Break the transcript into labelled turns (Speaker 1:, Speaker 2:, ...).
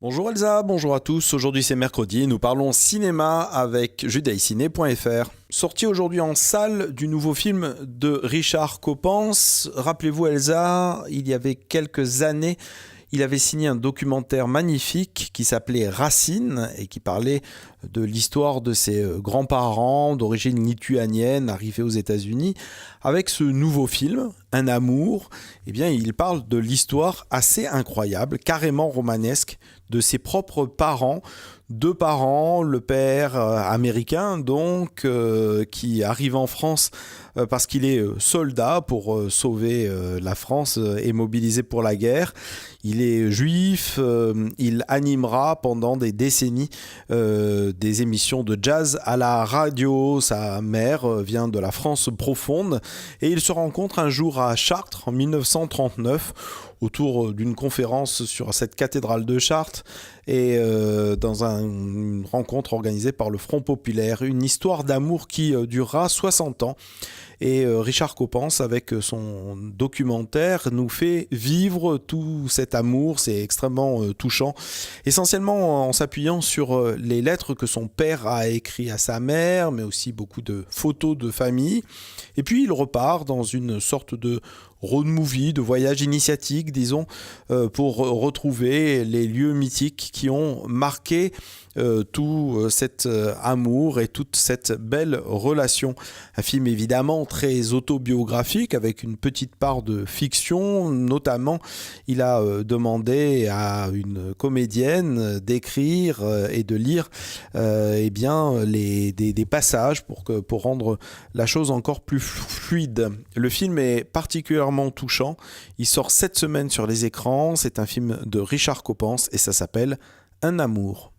Speaker 1: Bonjour Elsa, bonjour à tous. Aujourd'hui c'est mercredi et nous parlons cinéma avec judaiciné.fr. Sorti aujourd'hui en salle du nouveau film de Richard Coppens. Rappelez-vous Elsa, il y avait quelques années, il avait signé un documentaire magnifique qui s'appelait Racine et qui parlait de l'histoire de ses grands-parents d'origine lituanienne arrivés aux États-Unis. Avec ce nouveau film, Un amour, eh bien, il parle de l'histoire assez incroyable, carrément romanesque, de ses propres parents, deux parents, le père américain donc qui arrive en France parce qu'il est soldat pour sauver la France et mobilisé pour la guerre. Il est juif, il animera pendant des décennies des émissions de jazz à la radio. Sa mère vient de la France profonde et il se rencontre un jour à Chartres en 1939 autour d'une conférence sur cette cathédrale de Chartres et dans une rencontre organisée par le Front Populaire. Une histoire d'amour qui durera 60 ans. Et Richard Coppens, avec son documentaire, nous fait vivre tout cet amour. C'est extrêmement touchant, essentiellement en s'appuyant sur les lettres que son père a écrites à sa mère, mais aussi beaucoup de photos de famille. Et puis il repart dans une sorte de road movie, de voyage initiatique, disons, pour retrouver les lieux mythiques qui ont marqué tout cet amour et toute cette belle relation. Un film évidemment très autobiographique avec une petite part de fiction, notamment il a demandé à une comédienne d'écrire et de lire eh bien, des passages pour rendre la chose encore plus fluide. Le film est particulièrement touchant, il sort cette semaine sur les écrans, c'est un film de Richard Coppens et ça s'appelle Un amour.